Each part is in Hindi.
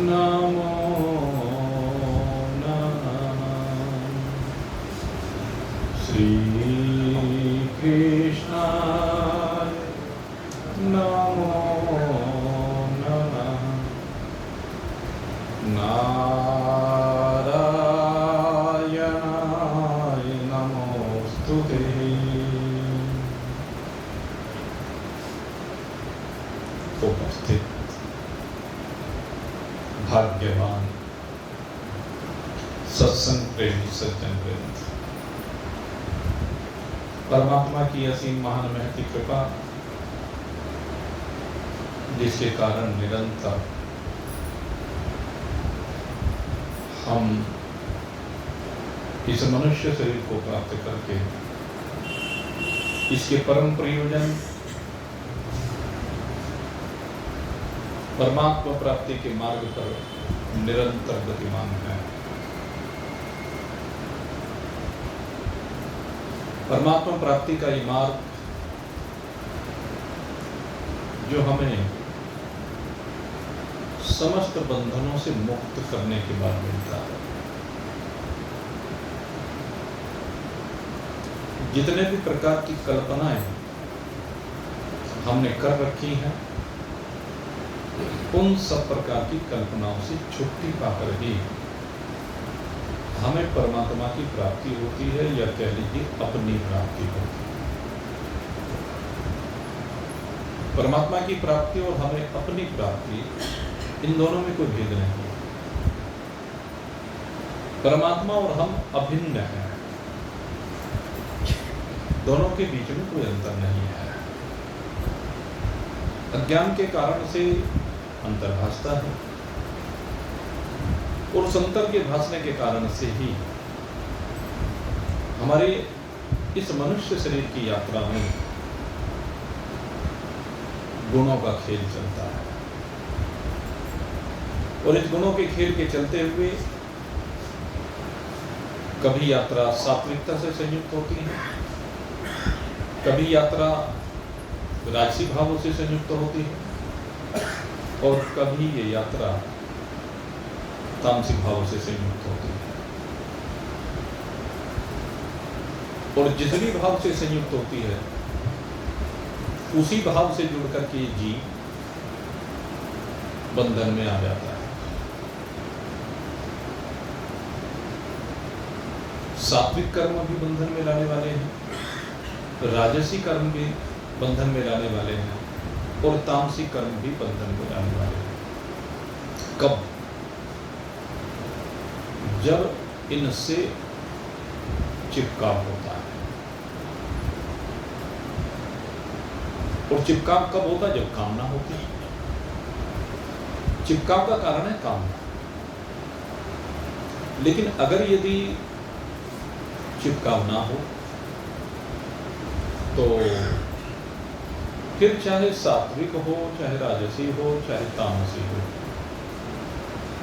नमो नमः। श्री कृष्णाय नमो नमः। नारायणाय नमोस्तुते। उपस्थित भाग्यवान सत्संग प्रेमी सज्जन वृंद, परमात्मा की असीम महान महती कृपा, जिसके कारण निरंतर हम इस मनुष्य शरीर को प्राप्त करके इसके परम प्रयोजन परमात्मा प्राप्ति के मार्ग पर निरंतर गतिमान है। परमात्मा प्राप्ति का ये मार्ग जो हमें समस्त बंधनों से मुक्त करने के बाद मिलता है। जितने भी प्रकार की कल्पनाएं हमने कर रखी हैं, उन सब प्रकार की कल्पनाओं से छुट्टी पाकर ही हमें परमात्मा की प्राप्ति होती है, या कह लीजिए अपनी प्राप्ति होती है। परमात्मा की प्राप्ति और हमें अपनी प्राप्ति, इन दोनों में कोई भेद नहीं है। परमात्मा और हम अभिन्न हैं, दोनों के बीच में कोई अंतर नहीं है। अज्ञान के कारण से अंतर भासता है, और उस अंतर के भासने के कारण से ही हमारे इस मनुष्य शरीर की यात्रा में गुणों का खेल चलता है। और इस गुणों के खेल के चलते हुए कभी यात्रा सात्विकता से संयुक्त होती है, कभी यात्रा राजसी भावों से संयुक्त होती है, और कभी ये यात्रा तामसिक भावों से संयुक्त होती है। और जिस भी भाव से संयुक्त होती है, उसी भाव से जुड़कर के जीव बंधन में आ जाता है। सात्विक कर्म भी बंधन में लाने वाले हैं, राजसी कर्म भी बंधन में लाने वाले हैं, और तामसिक कर्म भी बंधन में लाने वाले हैं। कब? जब इनसे चिपकाव होता है। और चिपकाव कब होता है? जब कामना होती है। चिपकाव का कारण है कामना। लेकिन अगर यदि चिपकाव ना हो तो फिर चाहे सात्विक हो, चाहे राजसी हो, चाहे तामसी हो,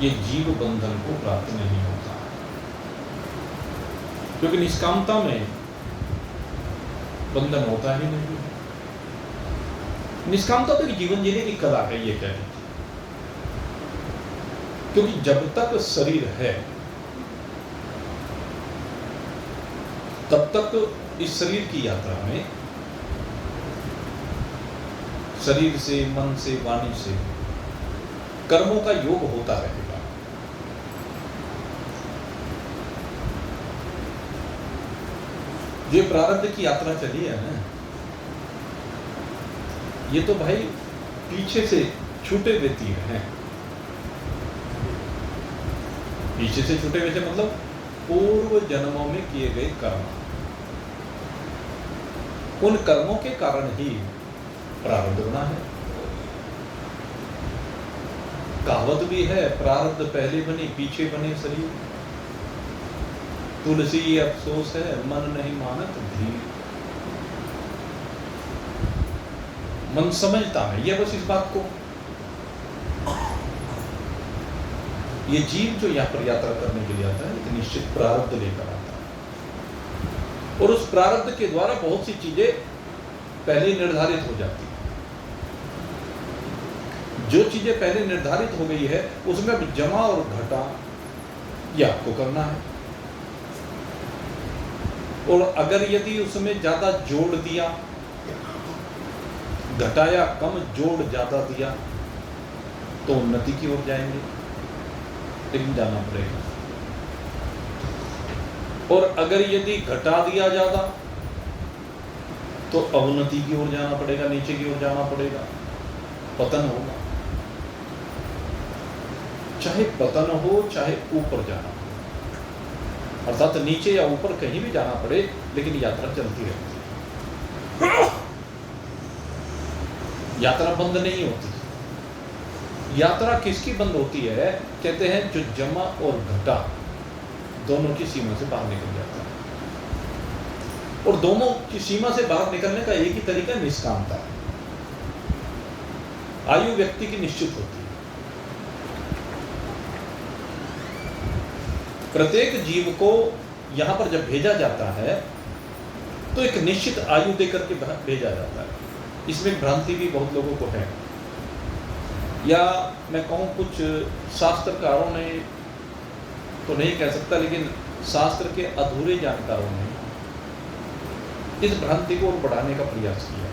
ये जीव बंधन को प्राप्त नहीं होता, क्योंकि निष्कामता में बंधन होता ही नहीं। निष्कामता तो जीवन जीने की कला है, ये कह लीजिए। क्योंकि जब तक शरीर है तब तक इस शरीर की यात्रा में शरीर से, मन से, वाणी से कर्मों का योग होता रहेगा। ये प्रारब्ध की यात्रा चली है ना, ये तो भाई पीछे से छूटे हुए तीर हैं। पीछे से छूटे हुए थे मतलब पूर्व जन्मों में किए गए कर्म, उन कर्मों के कारण ही प्रारब्ध बना है। कहावत भी है, प्रारब्ध पहले बनी पीछे बने शरीर, तुलसी अफसोस है मन नहीं मानत धीर। मन समझता है ये बस इस बात को। ये जीव जो यहाँ पर यात्रा करने के लिए आता है, एक निश्चित प्रारब्ध लेकर आता है, और उस प्रारब्ध के द्वारा बहुत सी चीजें पहले निर्धारित हो जाती है। जो चीजें पहले निर्धारित हो गई है उसमें अब जमा और घटा ये आपको करना है। और अगर यदि उसमें ज्यादा जोड़ दिया, घटाया कम जोड़ ज्यादा दिया, तो उन्नति की ओर जाएंगे, लेकिन जाना पड़ेगा। और अगर यदि घटा दिया ज्यादा तो अवनति की ओर जाना पड़ेगा, नीचे की ओर जाना पड़ेगा, पतन होगा। चाहे पतन हो चाहे ऊपर जाना हो, अर्थात नीचे या ऊपर कहीं भी जाना पड़े, लेकिन यात्रा चलती रहती है, यात्रा बंद नहीं होती। यात्रा किसकी बंद होती है? कहते हैं जो जमा और घटा दोनों की सीमा से बाहर निकल जाता है। और दोनों की सीमा से बाहर निकलने का एक ही तरीका निष्कामता है। आयु व्यक्ति की निश्चित होती है। प्रत्येक जीव को यहां पर जब भेजा जाता है तो एक निश्चित आयु देकर के भेजा जाता है। इसमें भ्रांति भी बहुत लोगों को है, या मैं कहूँ कुछ शास्त्रकारों ने तो नहीं कह सकता, लेकिन शास्त्र के अधूरे जानकारों ने इस भ्रांति को और बढ़ाने का प्रयास किया।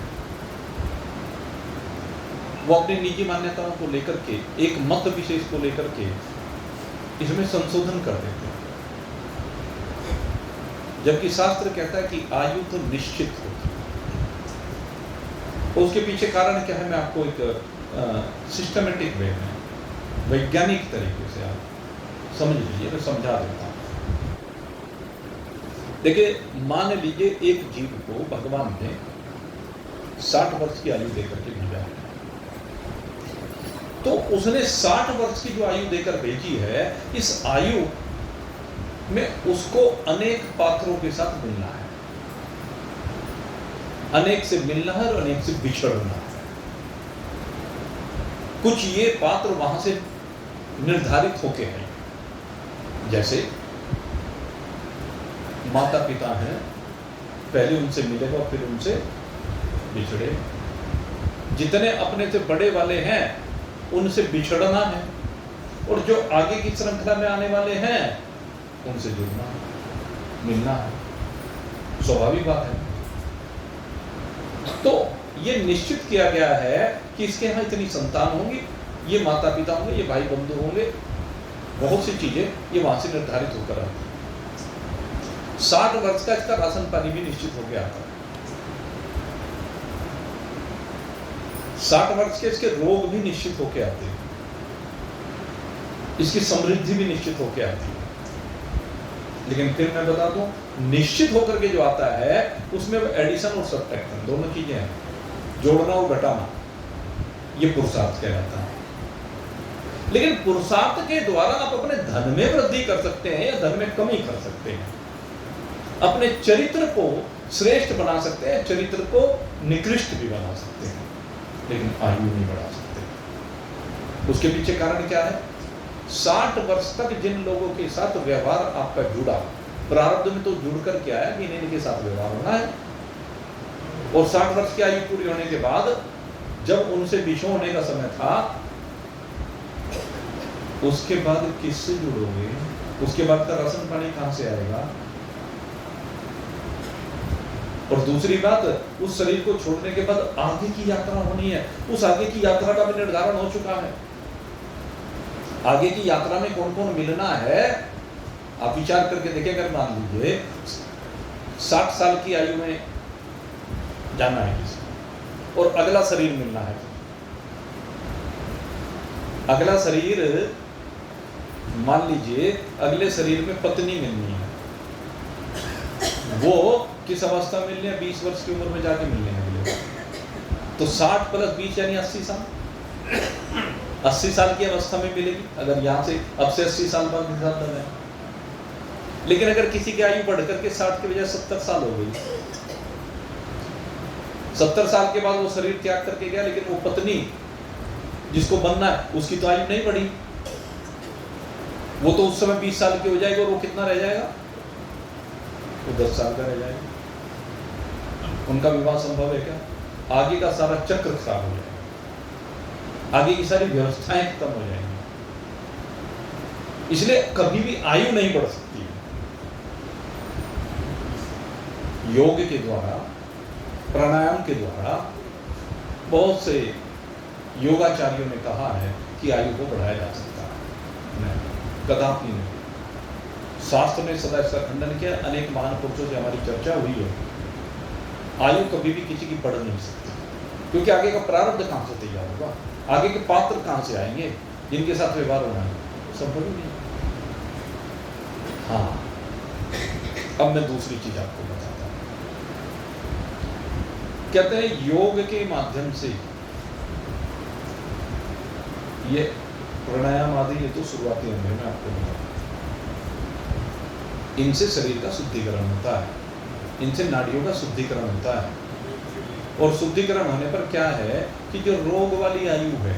वो अपनी निजी मान्यताओं को लेकर के, एक मत विशेष को लेकर के इसमें संशोधन कर देते हैं, जबकि शास्त्र कहता है कि आयु तो निश्चित होती है। उसके पीछे कारण क्या है, मैं आपको एक सिस्टमेटिक वे में, वैज्ञानिक तरीके से आप समझ लीजिए, मैं समझा देता हूँ। देखिए, मान लीजिए एक जीव को भगवान ने 60 वर्ष की आयु देकर के भेजा है, तो उसने 60 वर्ष की जो आयु देकर भेजी है, इस आयु में उसको अनेक पात्रों के साथ मिलना है, अनेक से मिलना है और अनेक से बिछड़ना है। कुछ ये पात्र वहां से निर्धारित होके हैं, जैसे माता पिता हैं, पहले उनसे मिलेगा और फिर उनसे बिछड़े। जितने अपने से बड़े वाले हैं उनसे बिछड़ना है, और जो आगे की श्रृंखला में आने वाले हैं उनसे जुड़ना है, मिलना है, स्वाभाविक बात है। तो ये निश्चित किया गया है कि इसके यहाँ इतनी संतान होंगी, ये माता पिता होंगे, ये भाई बंधु होंगे, बहुत सी चीजें ये वहां से निर्धारित होकर आती है। 60 वर्ष का इसका राशन पानी भी निश्चित हो गया था। 60 वर्ष के इसके रोग भी निश्चित होके आते हैं, इसकी समृद्धि भी निश्चित होके आती है। लेकिन फिर मैं बता दूं, निश्चित होकर के जो आता है उसमें एडिशन और सब्ट्रैक्शन दोनों चीजें हैं, जोड़ना और घटाना, ये पुरुषार्थ कहलाता है। लेकिन पुरुषार्थ के द्वारा आप अपने धन में वृद्धि कर सकते हैं या धन में कमी कर सकते हैं, अपने चरित्र को श्रेष्ठ बना सकते हैं, चरित्र को निकृष्ट भी बना सकते हैं, लेकिन आयु नहीं बढ़ा सकते। उसके पीछे कारण क्या है? 60 वर्ष तक जिन लोगों के साथ व्यवहार आपका जुड़ा, प्रारब्ध में तो जुड़ कर के आया कि इनके साथ व्यवहार होना है, और 60 वर्ष की आयु पूरी होने के बाद जब उनसे बिछो होने का समय था, उसके बाद किससे जुड़ोगे? उसके बाद का राशन पानी कहां से आएगा? और दूसरी बात, उस शरीर को छोड़ने के बाद आगे की यात्रा होनी है, उस आगे की यात्रा का भी निर्धारण हो चुका है। आगे की यात्रा में कौन कौन मिलना है आप विचार करके देखें। अगर मान लीजिए 60 साल की आयु में जाना है किसी, और अगला शरीर मिलना है, अगला शरीर मान लीजिए अगले शरीर में पत्नी मिलनी है, वो किस अवस्था में मिलने हैं? 20 वर्ष की उम्र में जाके मिलने हैं अगले, तो 60 + 20 यानी 80 साल, 80 साल की अवस्था में मिलेगी। अगर यहाँ से अब से 80 साल बाद हिसाब लगाएं, लेकिन अगर किसी की आयु बढ़ करके 60 के बजाय 70 साल हो गई, 70 साल के बाद वो शरीर त्याग करके गया, लेकिन वो पत्नी जिसको बनना है उसकी तो आयु नहीं बढ़ी, वो तो उस समय 20 साल की हो जाएगी, और वो कितना रह जाएगा? वो 10 साल का रह जाएगा। उनका विवाह संभव है क्या? आगे का सारा चक्र खराब हो जाएगा। आगे की सारी व्यवस्थाएं खत्म हो जाएंगी। इसलिए कभी भी आयु नहीं बढ़ सकती है। योग के द्वारा, प्राणायाम के द्वारा बहुत से योगाचार्यों ने कहा है कि आयु को बढ़ाया जा सकता है। नहीं, कदापि नहीं। शास्त्र ने सदा इसका खंडन किया। अनेक महान पुरुषों से हमारी चर्चा हुई है। आयु कभी भी किसी की बढ़ नहीं सकती, क्योंकि आगे का प्रारब्ध कहां से तैयार होगा, आगे के पात्र कहां से आएंगे जिनके साथ व्यवहार होना है, संभव ही नहीं। हाँ, अब मैं दूसरी चीज आपको बताता हूं। कहते हैं योग के माध्यम से, ये प्राणायाम आदि ये तो शुरुआती अंग में आपको बताऊं, इनसे शरीर का शुद्धिकरण होता है, इनसे नाड़ियों का शुद्धिकरण होता है। और शुद्धिकरण होने पर क्या है कि जो रोग वाली आयु है,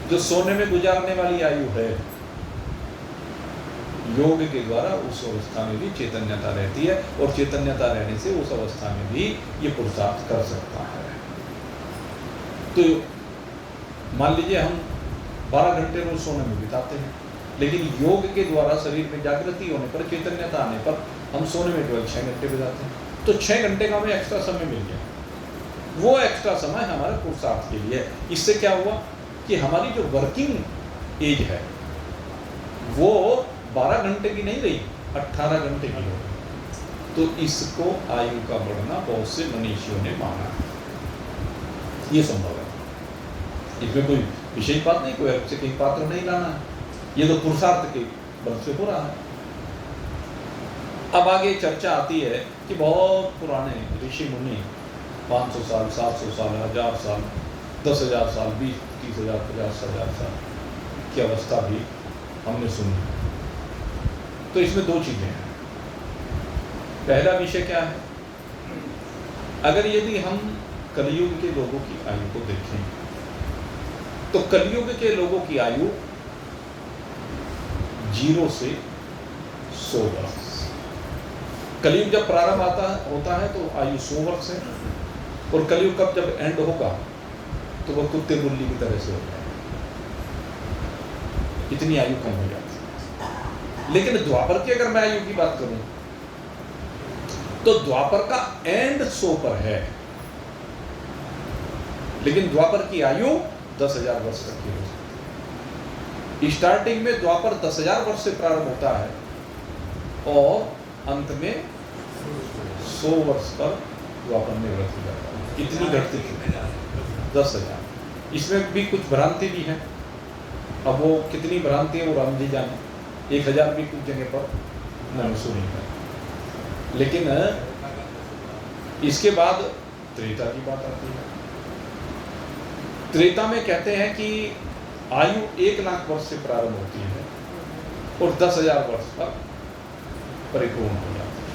जो सोने में गुजारने वाली आयु है, योग के द्वारा उस अवस्था में भी चैतन्यता रहती है, और चैतन्यता रहने से उस अवस्था में भी ये पुरुषार्थ कर सकता है। तो मान लीजिए हम 12 घंटे रोज सोने में बिताते हैं, लेकिन योग के द्वारा शरीर में जागृति होने पर, चैतन्यता आने पर हम सोने में केवल 6 घंटे बिताते हैं। तो 6 घंटे का हमें एक्स्ट्रा समय मिल गया। वो एक्स्ट्रा समय हमारे पुरुषार्थ के लिए। इससे क्या हुआ कि हमारी जो वर्किंग एज है वो 12 घंटे की नहीं रही, 18 घंटे की हो। तो इसको आयु का बढ़ना बहुत से मनीषियों ने माना, ये संभव है। इसमें कोई विशेष बात नहीं, कोई अच्छे कहीं पात्र नहीं लाना है, ये तो पुरुषार्थ के बल से हो रहा है। अब आगे चर्चा आती है कि बहुत पुराने ऋषि मुनि 500 साल, 700 साल, 1000 साल, 10,000 साल, 20-30,000, 50,000 साल की अवस्था भी हमने सुनी। तो इसमें दो चीजें हैं। पहला विषय क्या है, अगर यदि हम कलयुग के लोगों की आयु को देखें तो कलयुग के लोगों की आयु 0 से 100 वर्ष। कलयुग जब प्रारंभ होता है तो आयु 100 वर्ष है, और कलयुग कब जब एंड होगा तो वह कुत्ते बिल्ली की तरह से हो जाएगा, इतनी आयु कम हो जाती है। लेकिन द्वापर की अगर मैं आयु की बात करूं तो द्वापर का एंड 100 पर है, लेकिन द्वापर की आयु 10,000 वर्ष तक की हो सकती है। स्टार्टिंग में द्वापर 10,000 वर्ष से प्रारंभ होता है और अंत में 100 वर्ष पर द्वापर निवृत्त हो जाता है। इतनी घटती थी 10,000। इसमें भी कुछ भ्रांति भी है। अब वो कितनी भ्रांति है वो राम जी जाने। 1,000 भी कुछ जगह पर मैंने सुनी है। लेकिन इसके बाद त्रेता की बात आती है। त्रेता में कहते हैं कि आयु 1,00,000 वर्ष से प्रारंभ होती है और 10,000 वर्ष पर परिपूर्ण हो जाती है।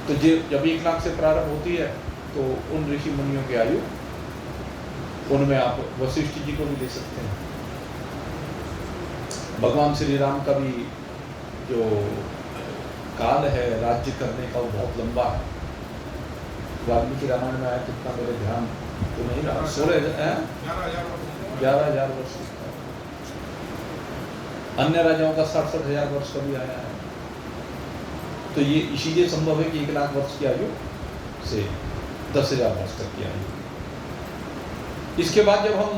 तो जब 1,00,000 से प्रारंभ होती है तो उन ऋषि मुनियों की आयु, उनमें आप वशिष्ठ जी को भी ले सकते हैं। भगवान श्री राम का भी जो काल है राज्य करने का वो बहुत लंबा है। वाल्मीकि रामायण में आया, कितना मेरे ध्यान तो नहीं रहा, 11,000 वर्ष। अन्य राजाओं का 60,000 वर्ष का भी आया है। तो ये इसीलिए संभव है कि 1,00,000 वर्ष की आयु से 10,000 वर्ष तक की आयु। इसके बाद जब हम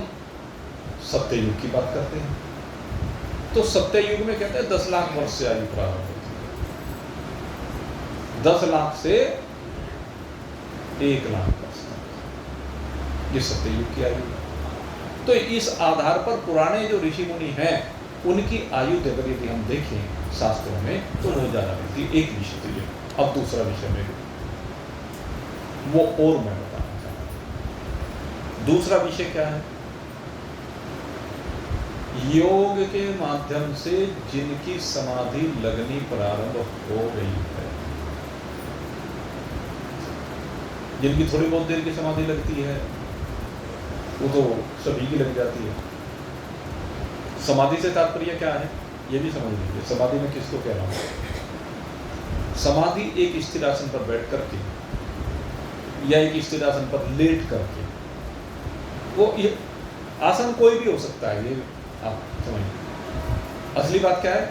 सत्ययुग की बात करते हैं तो सत्ययुग में कहते हैं 10,00,000 वर्ष से आयु प्रारंभ होती है। 10,00,000 से 1,00,000 वर्ष तक ये सत्ययुग की आयु है। तो इस आधार पर पुराने जो ऋषि मुनि हैं उनकी आयु अगर यदि हम देखें शास्त्रों में तो वो ज्यादा रहती है। एक विषय तो ये। अब दूसरा विषय में वो और मैं बताना चाहता हूं। दूसरा विषय क्या है, योग के माध्यम से जिनकी समाधि लगनी प्रारंभ हो गई है, जिनकी थोड़ी बहुत देर की समाधि लगती है वो तो सभी की लग जाती है। समाधि से तात्पर्य क्या है ये भी समझ लीजिए। समाधि में किसको कह रहा हूं? समाधि एक स्थिर आसन पर बैठ करके या एक स्थिर आसन पर लेट करके वो ये आसन कोई भी हो सकता है, ये आप समझिए। असली बात क्या है,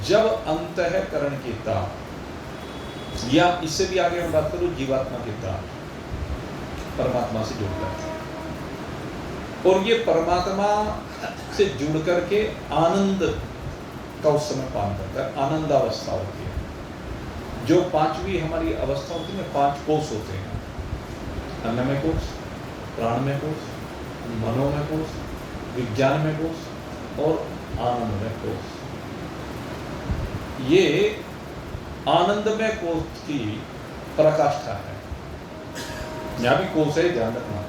जब अंतःकरण की ताप, या इससे भी आगे मैं बात करूं जीवात्मा की ताप परमात्मा से जुड़ता है, और ये परमात्मा से जुड़ करके आनंद का उस समय पान करता है, आनंद अवस्था होती है। जो पांचवी हमारी अवस्था होती है, 5 कोष होते हैं, अन्नमय कोष, प्राणमय कोष, मनोमय कोष, विज्ञानमय कोष और आनंदमय कोष। ये आनंदमय कोष की पराकाष्ठा है। यहां भी कोष है, ध्यान रखना।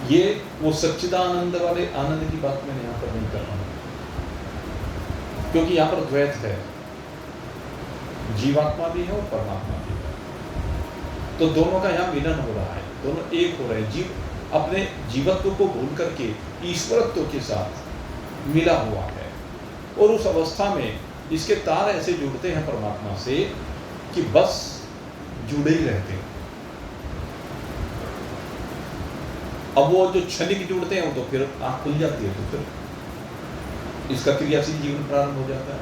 ये वो सच्चिदानंद वाले आनंद की बात मैंने यहां पर नहीं कर रहा हूं, क्योंकि यहां पर द्वैत है, जीवात्मा भी है और परमात्मा भी है, तो दोनों का यहां मिलन हो रहा है, दोनों एक हो रहे हैं। जीव अपने जीवत्व को भूल करके ईश्वरत्व के साथ मिला हुआ है, और उस अवस्था में इसके तार ऐसे जुड़ते हैं परमात्मा से कि बस जुड़े ही रहते हैं। अब वो जो क्षणिक जुड़ते हैं वो तो फिर आँख खुल जाती है, तो फिर इसका क्रियाशील जीवन प्रारंभ हो जाता है।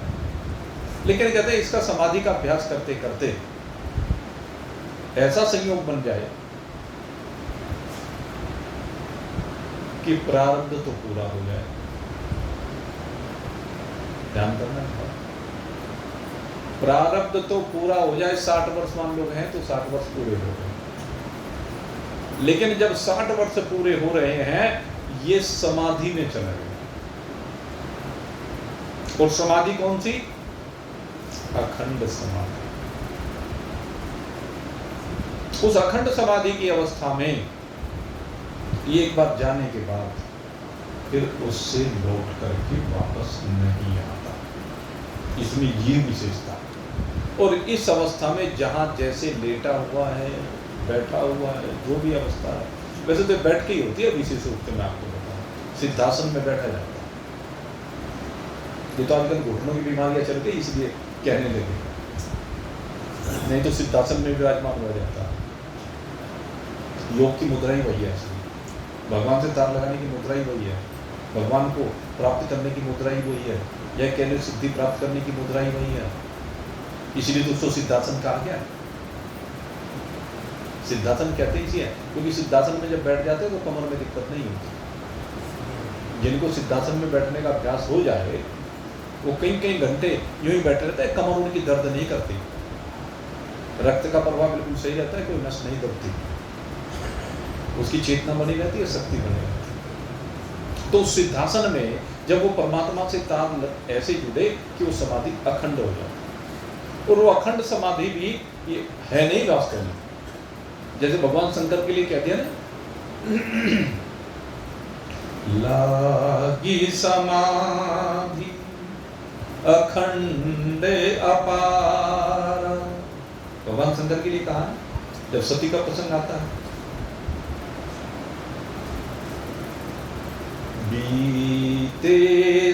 लेकिन कहते हैं इसका समाधि का अभ्यास करते करते ऐसा संयोग बन जाए कि प्रारब्ध तो पूरा हो जाए। ध्यान करना है, प्रारब्ध तो पूरा हो जाए। 60 वर्ष मान लोग हैं तो 60 वर्ष पूरे हो गए, लेकिन जब 60 वर्ष पूरे हो रहे हैं, ये समाधि में चले गए। और समाधि कौन सी? अखंड समाधि। उस अखंड समाधि की अवस्था में ये एक बार जाने के बाद फिर उससे लौट करके वापस नहीं आता। इसमें ये विशेषता। और इस अवस्था में जहां जैसे लेटा हुआ है, बैठा हुआ है, जो भी अवस्था है, वैसे तो बैठ के ही होती है। विशेष रूप से मैं आपको बताऊं, सिद्धासन में बैठा जाता है। ये तो आजकल घुटनों की बीमारियां चल गई, इसलिए कहने लगे, नहीं तो सिद्धासन में विराजमान हो जाता है। योग की मुद्रा ही वही है, भगवान से तार लगाने की मुद्रा ही वही है, भगवान को प्राप्त करने की मुद्रा ही वही है, यह कहने सिद्धि प्राप्त करने की मुद्रा ही वही है। इसलिए तो उसको सिद्धासन कहा गया है। सिद्धासन कहते ही है क्योंकि सिद्धासन में जब बैठ जाते हैं तो कमर में दिक्कत नहीं होती। जिनको सिद्धासन में बैठने का अभ्यास हो जाए वो कई घंटे यूं ही बैठे रहते हैं, कमर उनकी दर्द नहीं करती, रक्त का प्रवाह बिल्कुल सही रहता है, कोई नस नहीं दबती, उसकी चेतना बनी रहती है, शक्ति बनी रहती है। तो सिद्धासन में जब वो परमात्मा से तार ऐसे जुड़े कि वो समाधि अखंड हो जाती। और वो अखंड समाधि भी ये है नहीं वास्तव में, जैसे भगवान शंकर के लिए कह दिया ना, लागी समाधि अखंड अपार। भगवान शंकर के लिए कहा जब सती का प्रसंग आता है, बीते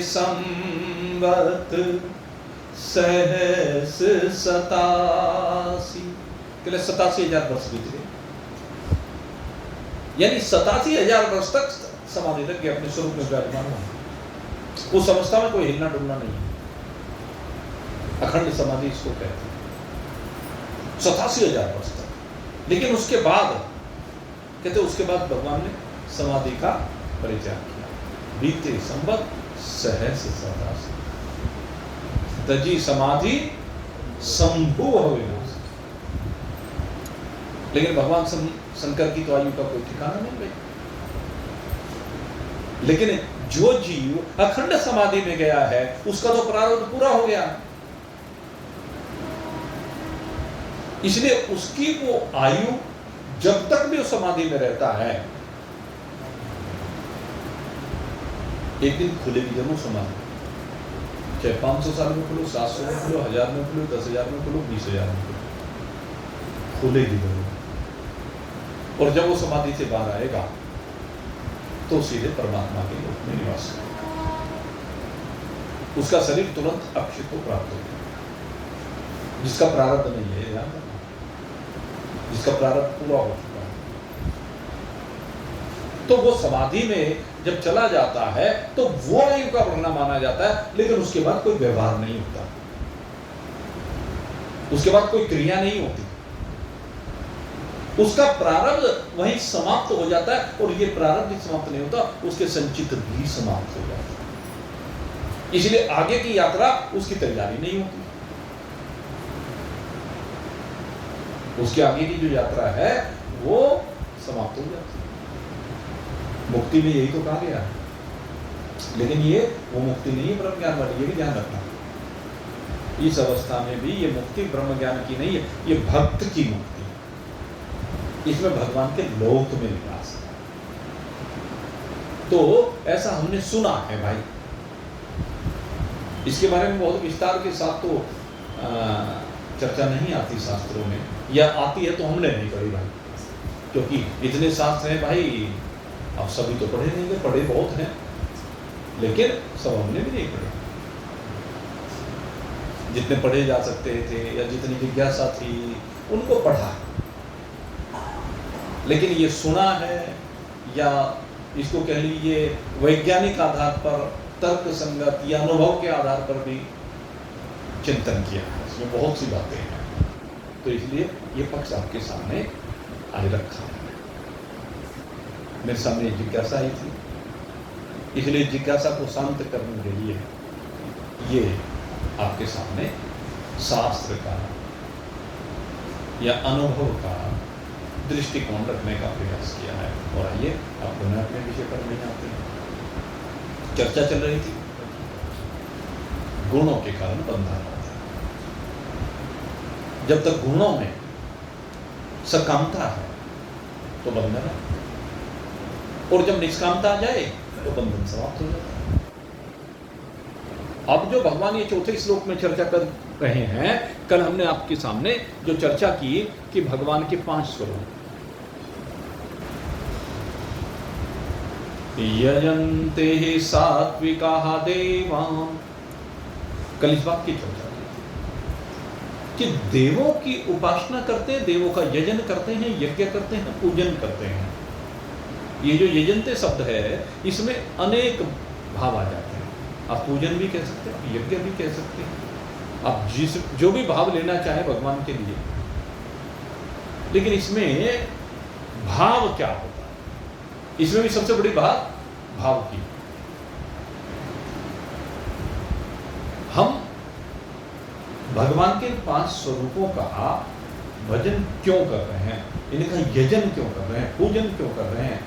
संवत सहस 87, 87,000 वर्ष बीत गए, यानी 87,000 वर्ष तक समाधि तक के अपने स्वरूप में विराजमान हुआ। उस अवस्था में कोई हिलना डुलना नहीं है, अखंड समाधि इसको कहते हैं, 87,000 वर्ष तक। लेकिन उसके बाद कहते उसके बाद भगवान ने समाधि का परित्याग किया। बीते संवत सहस 87, तजी समाधि शंभु विनाश। लेकिन भगवान शंकर की तो आयु का कोई ठिकाना नहीं भाई। लेकिन जो जीव अखंड समाधि में गया है उसका तो प्रारब्ध पूरा हो गया, इसलिए उसकी वो आयु जब तक भी उस समाधि में रहता है, एक दिन खुलेगी जरूर समाधि, चाहे 500 साल में खुलो, 700 में खुलो, 1000 में खुलो, 10,000 में खुलो, 20,000 में खुलो, खुलेगी जरूर। और जब वो समाधि से बाहर आएगा तो सीधे परमात्मा के रूप में निवास करेगा, उसका शरीर तुरंत अक्षय को प्राप्त होगा। जिसका प्रारब्ध नहीं है, ध्यान रखना, जिसका प्रारब्ध पूरा हो चुका है, तो वो समाधि में जब चला जाता है तो वो वायु का वर्णा माना जाता है, लेकिन उसके बाद कोई व्यवहार नहीं होता, उसके बाद कोई क्रिया नहीं होती, उसका प्रारब्ध वहीं समाप्त हो जाता है। और ये प्रारब्ध ही समाप्त नहीं होता, उसके संचित भी समाप्त हो जाता है, इसलिए आगे की यात्रा उसकी तैयारी नहीं होती। उसके आगे की जो यात्रा है वो समाप्त हो जाती है। मुक्ति में यही तो कहा गया है, लेकिन ये वो मुक्ति नहीं है ब्रह्म ज्ञान वाली, ये भी ध्यान रखना। इस अवस्था में भी ये मुक्ति ब्रह्म ज्ञान की नहीं है, ये भक्त की मुक्ति, इसमें भगवान के लोक में निवास है। तो ऐसा हमने सुना है भाई, इसके बारे में बहुत विस्तार के साथ तो चर्चा नहीं आती शास्त्रों में, या आती है तो हमने नहीं पढ़ी भाई, क्योंकि इतने शास्त्र हैं भाई, आप सभी तो पढ़े नहीं गए, पढ़े बहुत हैं, लेकिन सब हमने भी नहीं पढ़े। जितने पढ़े जा सकते थे या जितनी जिज्ञासा थी उनको पढ़ा, लेकिन ये सुना है या इसको कह लीजिए वैज्ञानिक आधार पर, तर्क संगत या अनुभव के आधार पर भी चिंतन किया है, इसमें बहुत सी बातें हैं। तो इसलिए ये पक्ष आपके सामने आज रखा है। मेरे सामने जिज्ञासा ही थी, इसलिए जिज्ञासा को शांत करने के लिए ये आपके सामने शास्त्र का या अनुभव का दृष्टिकोण रखने का प्रयास किया है। और आइए अब पुनः अपने विषय पर नहीं आते हैं। चर्चा चल रही थी गुणों के कारण बंधन होता है। जब तक गुणों में सकामता है तो बंधन है, और जब निष्कामता आ जाए तो बंधन समाप्त हो जाता है। अब जो भगवान ये चौथे श्लोक में चर्चा कर रहे हैं, कल हमने आपके सामने जो चर्चा की कि भगवान के 5 स्वरूप, यजन्ते ही सात्विकाः देवान्, कल इस बात की चर्चा की कि देवों की उपासना करते हैं, देवों का यजन करते हैं, यज्ञ करते हैं, पूजन करते हैं। ये जो यजन्ते शब्द है इसमें अनेक भाव आ जाते हैं। आप पूजन भी कह सकते हैं, आप यज्ञ भी कह सकते हैं, आप जो भी भाव लेना चाहे भगवान के लिए। लेकिन इसमें भाव क्या होता है, इसमें भी सबसे बड़ी बात भाव की। हम भगवान के 5 स्वरूपों का भजन क्यों कर रहे हैं, इनका यजन क्यों कर रहे हैं, पूजन क्यों कर रहे हैं,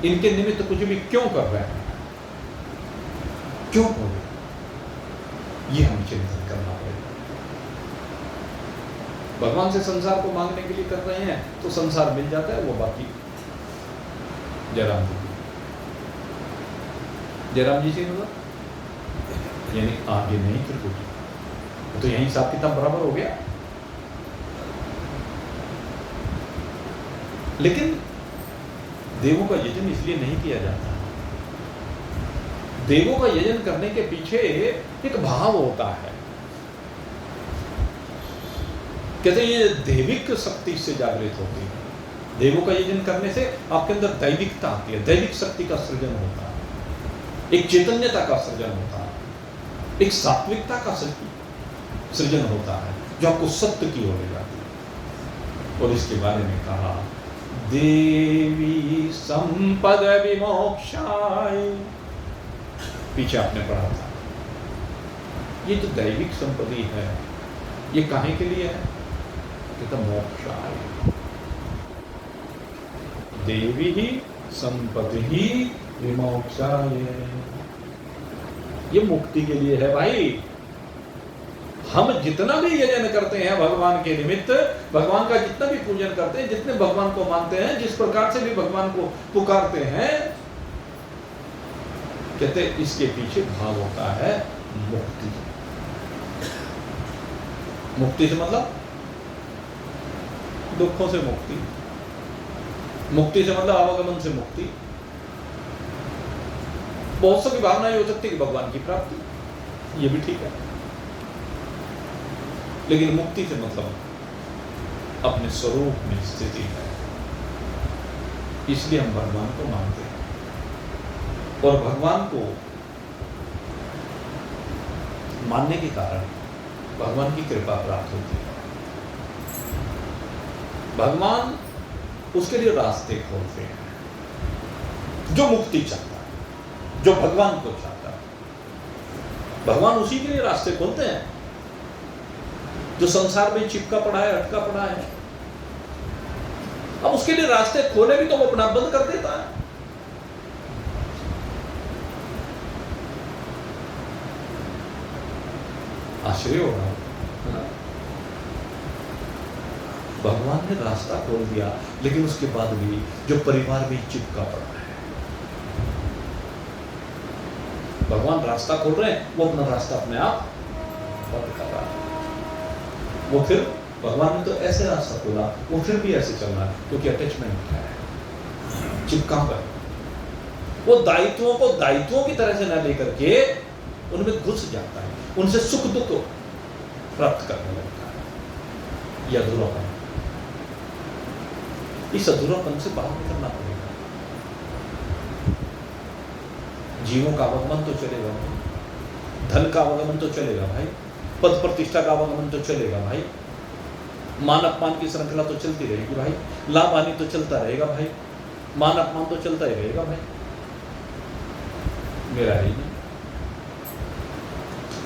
इनके निमित्त कुछ भी क्यों कर रहे हैं, क्यों हो रहे, ये हम चिंतन करना पड़ेगा। भगवान से संसार को मांगने के लिए कर रहे हैं तो संसार मिल जाता है, वो बाकी जयराम जी से होगा, यानी आगे नहीं त्रिपुटी, तो यहीं हिसाब किताब बराबर हो गया। लेकिन देवों का यजन इसलिए नहीं किया जाता। देवों का यजन करने के पीछे एक भाव होता है, कहते हैं ये दैविक शक्ति से जागृत होती है। देवों का यजन करने से आपके अंदर दैविकता आती है, दैविक शक्ति का सृजन होता है, एक चैतन्यता का सृजन होता है, एक सात्विकता का सृजन होता है जो आपको सत्य की ओर ले जाती है। और इसके बारे में कहा देवी संपद विमोक्षाय, पीछे आपने पढ़ा था। ये जो दैविक संपत्ति है ये काहे के लिए है, कहता मोक्षाय, देवी ही संपत्ति ही विमोक्षाय, ये मुक्ति के लिए है भाई। हम जितना भी यजन करते हैं भगवान के निमित्त, भगवान का जितना भी पूजन करते हैं, जितने भगवान को मानते हैं, जिस प्रकार से भी भगवान को पुकारते हैं, कहते इसके पीछे भाव होता है मुक्ति। मुक्ति से मतलब दुखों से मुक्ति, मुक्ति से मतलब आवागमन से मुक्ति। बहुत सी भावनाएं हो सकती है कि भगवान की प्राप्ति, ये भी ठीक है, लेकिन मुक्ति से मतलब अपने स्वरूप में स्थिति है। इसलिए हम भगवान को मानते हैं। और भगवान को मानने के कारण भगवान की कृपा प्राप्त होती है। भगवान उसके लिए रास्ते खोलते हैं, जो मुक्ति चाहता है, जो भगवान को चाहता है। भगवान उसी के लिए रास्ते खोलते हैं जो संसार में चिपका पड़ा है, अटका पड़ा है। अब उसके लिए रास्ते खोले भी तो वो अपना बंद कर देता है। आश्चर्य हो रहा है। भगवान ने रास्ता खोल दिया, लेकिन उसके बाद भी जो परिवार में चिपका पड़ा है, भगवान रास्ता खोल रहे हैं, वो अपना रास्ता अपने आप बंद कर रहा है। वो फिर भगवान ने तो ऐसे रास्ता खोला, वो फिर भी ऐसे चल रहा है, क्योंकि अटैचमेंट है, चिपका कर। वो दायित्वों को दायित्वों की तरह से न लेकर के उनमें घुस जाता है, उनसे सुख दुख प्राप्त करने लगता है। यह अधूरापन, इस अधूरापन से बाहर निकलना पड़ेगा। जीवों का आवागमन तो चलेगा, धन का आवागमन तो चलेगा भाई, पद प्रतिष्ठा का आवागमन तो चलेगा भाई, मान अपमान की श्रृंखला तो चलती रहेगी भाई, लाभ हानि तो चलता रहेगा भाई, मान अपमान तो चलता ही रहेगा भाई। मेरा ही नहीं,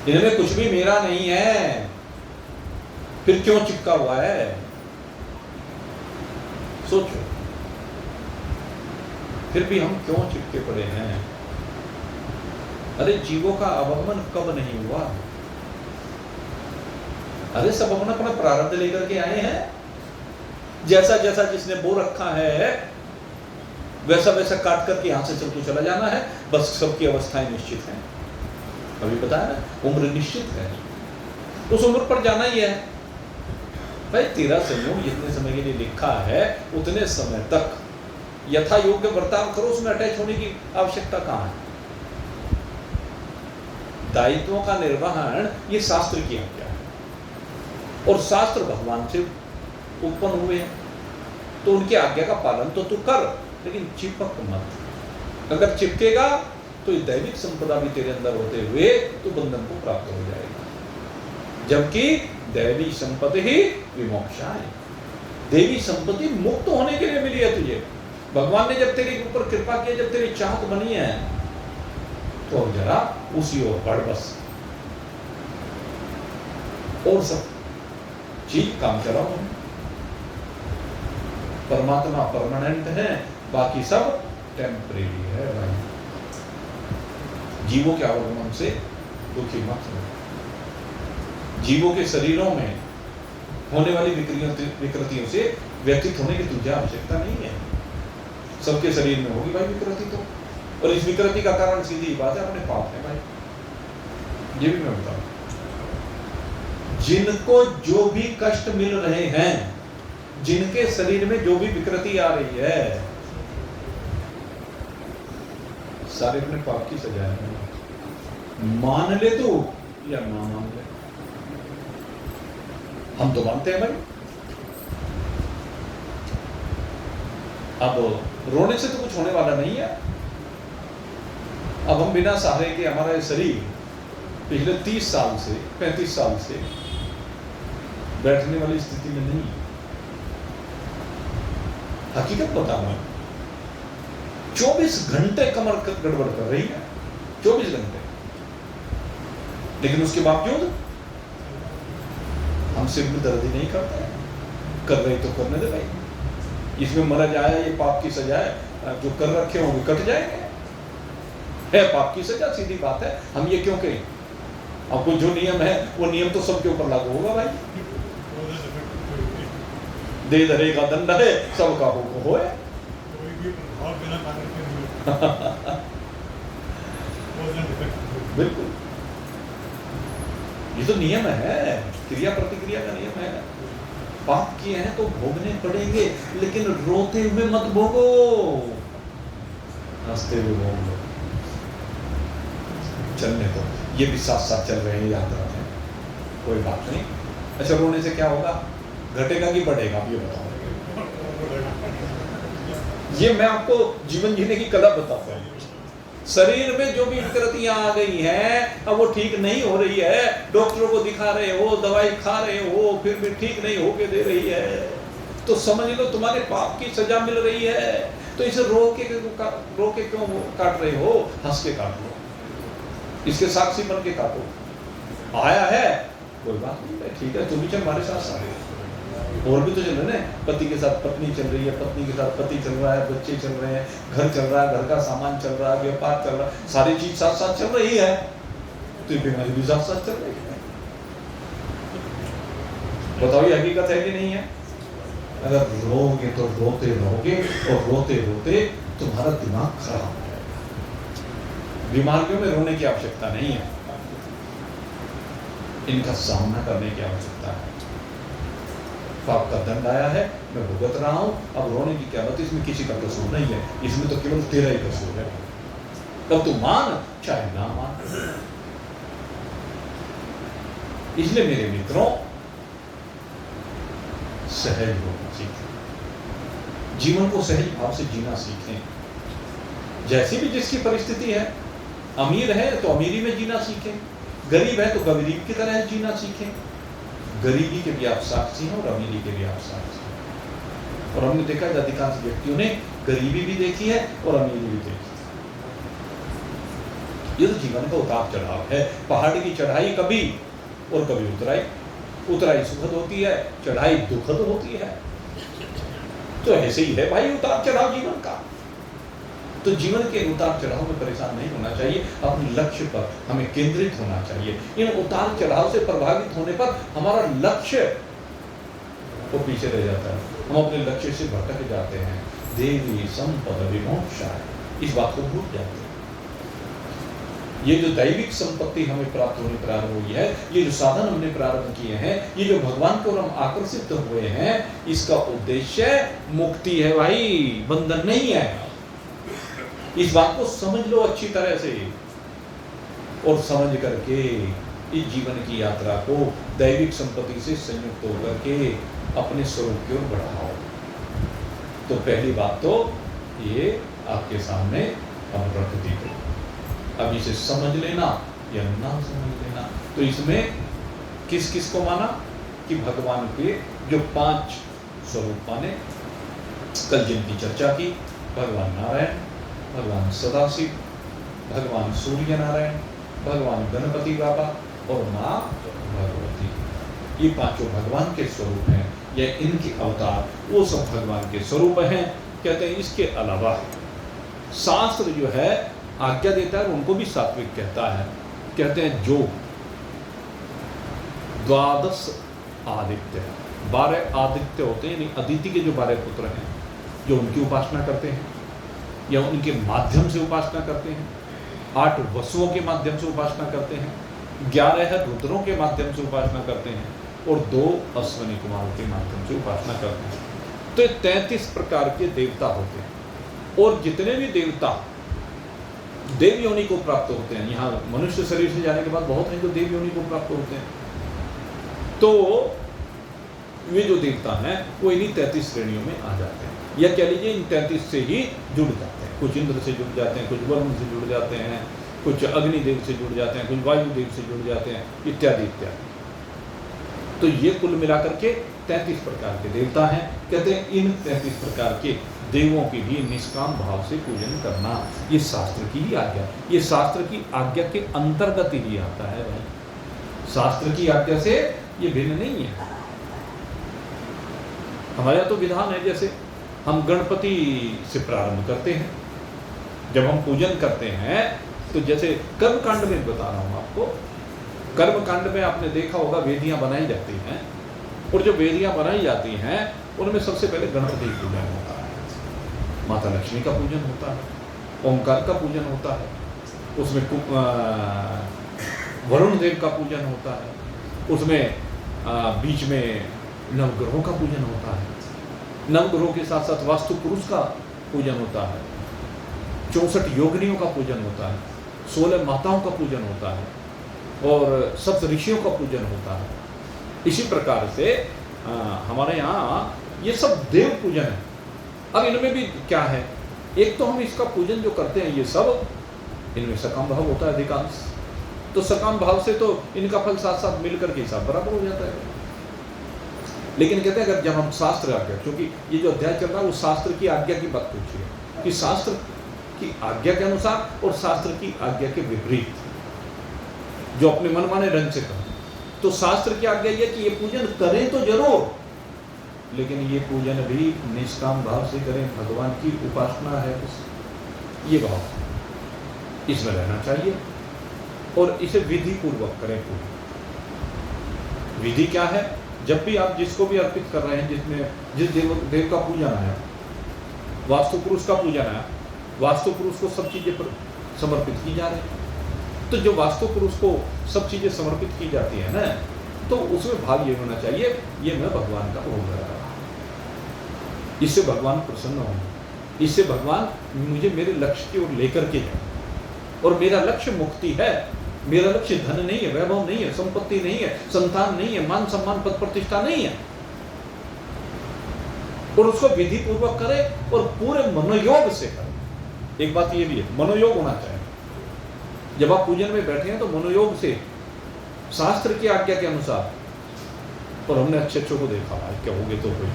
इनमें कुछ भी मेरा नहीं है, फिर क्यों चिपका हुआ है? सोचो, फिर भी हम क्यों चिपके पड़े हैं? अरे जीवों का आवागमन कब नहीं हुआ? अरे सब अपना अपना प्रारब्ध लेकर के आए हैं। जैसा जैसा जिसने बो रखा है वैसा वैसा काट करके यहां से चलते चला जाना है। बस सबकी अवस्थाएं निश्चित हैं। अभी बताया ना, उम्र निश्चित है, उस उम्र पर जाना ही है भाई। तेरा संयोग जितने समय के लिए लिखा है उतने समय तक यथा योग्य बर्ताव करो, उसमें अटैच होने की आवश्यकता कहां है? दायित्वों का निर्वहन ये शास्त्र की आज्ञा है, और शास्त्र भगवान से उत्पन्न हुए हैं, तो उनकी आज्ञा का पालन तो तू कर, लेकिन चिपक मत। अगर चिपकेगा तो दैविक संपदा भी तेरे अंदर होते हुए तो बंधन को प्राप्त हो जाएगा, जबकि दैवी संपत्ति ही विमोक्षाय। देवी संपत्ति मुक्त होने के लिए मिली है तुझे। भगवान ने जब तेरे ऊपर कृपा की, जब तेरी चाहत बनी है, तो जरा उसी ओर बढ़ बस, और सब चीज काम कराओ। परमात्मा परमानेंट है, बाकी सब टेम्परेरी है भाई। जीवों के आवागमन से दुखी मत हो। जीवों के शरीरों में होने वाली विकृतियों से व्यतीत होने की तुझे आवश्यकता नहीं है। सबके शरीर में होगी भाई विकृति तो, और इस विकृति का कारण सीधी बात है, अपने पाप है भाई। ये भी मैं बताऊं, जिनको जो भी कष्ट मिल रहे हैं, जिनके शरीर में जो भी विकृति आ रही है, सारे अपने पाप की सजा है। मान ले तो या ना मान ले, हम तो मानते हैं भाई। अब रोने से तो कुछ होने वाला नहीं है। अब हम बिना सहारे के, हमारा शरीर पिछले 30 साल से 35 साल से बैठने वाली स्थिति में नहीं। हकीकत बताऊं मैं, 24 घंटे कमर गड़बड़ कर रही है, 24 घंटे, लेकिन उसके बावजूद हम सिर में दर्द ही नहीं करते। कर रहे तो करने दे भाई, इसमें मरा जाए, ये पाप की सजा है, जो कर रखे होंगे कट जाएंगे, है पाप की सजा, सीधी बात है। हम ये क्यों कहें? आपको जो नियम है वो नियम तो सबके ऊपर लागू होगा भाई। दे धरेगा दंड है, सबका हुक्म होए। बिल्कुल, ये तो नियम है, क्रिया प्रतिक्रिया का नियम है। पाप किए हैं तो भोगने पड़ेंगे, लेकिन रोते हुए मत भोगो, हंसते हुए भोगो। चलने दो, ये भी साथ साथ चल रहे हैं यात्रा में, कोई बात नहीं। अच्छा, रोने से क्या होगा? घटेगा कि बढ़ेगा? आप ये बताओ। ये मैं आपको जीवन जीने की कला बताता हूँ। शरीर में जो भी विकृतियां आ गई हैं, अब वो ठीक नहीं हो रही है, डॉक्टरों को दिखा रहे हो, दवाई खा रहे हो, फिर भी ठीक नहीं होके दे रही है, तो समझ लो तुम्हारे पाप की सजा मिल रही है। तो इसे रो के क्यों काट रहे हो? हंस के काट लो, इसके साक्षी बन के काटो। आया है कोई बात नहीं, ठीक है, तुम भी चल हमारे साथ साथ, और भी तो चल रहे हैं, पति के साथ पत्नी चल रही है, पत्नी के साथ पति चल रहा है, बच्चे चल रहे हैं, घर चल रहा है, घर का सामान चल रहा है, व्यापार चल रहा है, सारी चीज साथ साथ चल रही है, तो ये बीमारी भी साथ साथ चल रही है। बताओ ये हकीकत है कि नहीं है? अगर रोगे तो रोते रहोगे, और रोते रोते तुम्हारा दिमाग खराब हो जाएगा। बीमारियों में रोने की आवश्यकता नहीं है, इनका सामना करने की आवश्यकता है। पाप का दंड आया है, मैं भुगत रहा हूं, अब रोने की क्या बात, इसमें किसी का कसूर नहीं है, इसमें तो केवल तेरा ही कसूर है। तब तू मान चाहे ना मान। इसलिए मेरे मित्रों, सहज होना सीखें, जीवन को सहज भाव से जीना सीखें। जैसी भी जिसकी परिस्थिति है, अमीर है तो अमीरी में जीना सीखें, गरीब है तो गरीब की तरह जीना सीखें। गरीबी के भी आप साक्षी हैं और अमीरी के भी आप साक्षी हैं। और हमने देखा है अधिकांश व्यक्तियों ने गरीबी भी देखी है और अमीरी भी देखी है। ये तो जीवन का उतार चढ़ाव है। पहाड़ की चढ़ाई कभी और कभी उतराई, उतराई सुखद होती है, चढ़ाई दुखद होती है। तो ऐसे ही है भाई उतार चढ़ाव जीवन का। तो जीवन के उतार चढ़ाव में परेशान नहीं होना चाहिए, अपने लक्ष्य पर हमें केंद्रित होना चाहिए। इन उतार चढ़ाव से प्रभावित होने पर हमारा लक्ष्य वो पीछे रह जाता है, हम अपने लक्ष्य से भटक जाते हैं। देवी संपद विमोक्षाय, इस बात को भूल जाते हैं। ये जो दैविक संपत्ति हमें प्राप्त होने प्रारंभ हुई है, ये जो साधन हमने प्रारंभ किए हैं, ये जो भगवान को हम आकर्षित हुए हैं, इसका उद्देश्य मुक्ति है भाई, बंधन नहीं है। इस बात को समझ लो अच्छी तरह से, और समझ करके इस जीवन की यात्रा को दैविक संपत्ति से संयुक्त होकर के अपने स्वरूप की ओर बढ़ाओ। तो पहली बात तो ये आपके सामने हम रख दी गई, अब इसे समझ लेना या ना समझ लेना। तो इसमें किस किस को माना कि भगवान के जो 5 स्वरूप माने, कल जिनकी चर्चा की, भगवान नारायण, भगवान सदाशिव, भगवान सूर्य नारायण, भगवान गणपति बाबा और माँ भगवती, ये 5 भगवान के स्वरूप हैं, या इनके अवतार वो सब भगवान के स्वरूप हैं। कहते हैं इसके अलावा शास्त्र जो है आज्ञा देता है, उनको भी सात्विक कहता है। कहते हैं जो 12 आदित्य, 12 आदित्य होते हैं, यानी अदिति के जो 12 पुत्र हैं, जो उनकी उपासना करते हैं या उनके माध्यम से उपासना करते हैं, 8 वसुओं के माध्यम से उपासना करते हैं, 11 रुद्रों के माध्यम से उपासना करते हैं और 2 अश्विनी कुमारों के माध्यम से उपासना करते हैं। तो 33 प्रकार के देवता होते हैं, और जितने भी देवता देव योनि को प्राप्त होते हैं, यहाँ मनुष्य शरीर से जाने के बाद बहुत हैं जो देव योनि को प्राप्त होते हैं। तो वे जो देवता हैं वो इन्हीं 33 श्रेणियों में आ जाते हैं, या कह लीजिए इन 33 से ही जुड़ जाते हैं। कुछ इंद्र से जुड़ जाते हैं, कुछ वरुण से जुड़ जाते हैं, कुछ अग्निदेव से जुड़ जाते हैं, कुछ वायुदेव से जुड़ जाते हैं, इत्यादि इत्यादि। तो ये कुल मिलाकर के 33 प्रकार के देवता हैं। कहते हैं इन 33 प्रकार के देवों की भी निष्काम भाव से पूजन करना, ये शास्त्र की ही आज्ञा, ये शास्त्र की आज्ञा के अंतर्गत ही आता है भाई, शास्त्र की आज्ञा से ये भिन्न नहीं है। हमारे तो विधान है, जैसे हम गणपति से प्रारंभ करते हैं, जब हम पूजन करते हैं तो जैसे कर्मकांड में बता रहा हूँ आपको, कर्मकांड में आपने देखा होगा वेदियां बनाई जाती हैं, और जो वेदियां बनाई जाती हैं उनमें सबसे पहले गणपति पूजन होता है, माता लक्ष्मी का पूजन होता है, ओंकार का पूजन होता है, उसमें वरुण देव का पूजन होता है, उसमें बीच में नवग्रहों का पूजन होता है, नवग्रहों के साथ साथ वास्तु पुरुष का पूजन होता है, 64 योगिनियों का पूजन होता है, 16 माताओं का पूजन होता है, और सप्त ऋषियों का पूजन होता है। इसी प्रकार से हमारे यहाँ ये सब देव पूजन है। अब इनमें भी क्या है, एक तो हम इसका पूजन जो करते हैं ये सब इनमें सकाम भाव होता है अधिकांश, तो सकाम भाव से तो इनका फल साथ साथ मिलकर के हिसाब बराबर हो जाता है। लेकिन कहते हैं अगर जब हम शास्त्र आज्ञा, क्योंकि ये जो अध्याय चल रहा है वो शास्त्र की आज्ञा की बात पूछी है कि शास्त्र की आज्ञा के अनुसार और शास्त्र की आज्ञा के विपरीत जो अपने मनमाने ढंग से करें, तो शास्त्र की आज्ञा ये कि ये पूजन करें तो जरूर, लेकिन ये पूजन भी निष्काम भाव से करें, भगवान की उपासना है, ये भाव इसमें रहना चाहिए और इसे विधि पूर्वक करें। पूरी विधि क्या है? जब भी आप जिसको भी अर्पित कर रहे हैं, जिसमें जिस देव का पूजन आया, वास्तु पुरुष का पूजन आया, वास्तु पुरुष को सब चीजें समर्पित की जा रही है, तो जो वास्तु पुरुष को सब चीजें समर्पित की जाती है ना, तो उसमें भाव ये होना चाहिए, ये मैं भगवान का भोग लगा रहा, इससे भगवान प्रसन्न होंगे, इससे भगवान मुझे मेरे लक्ष्य की ओर लेकर के जाए, और मेरा लक्ष्य मुक्ति है, मेरा लक्ष्य धन नहीं है, वैभव नहीं है, संपत्ति नहीं है, संतान नहीं है, मान सम्मान पद प्रतिष्ठा नहीं है। और उसको विधि पूर्वक करे और पूरे मनोयोग से करे। एक बात ये भी है, मनोयोग होना चाहिए। जब आप पूजन में बैठे हैं तो मनोयोग से, शास्त्र की आज्ञा के अनुसार। और हमने अच्छे अच्छों को देखा है, क्या हो गए तो कोई,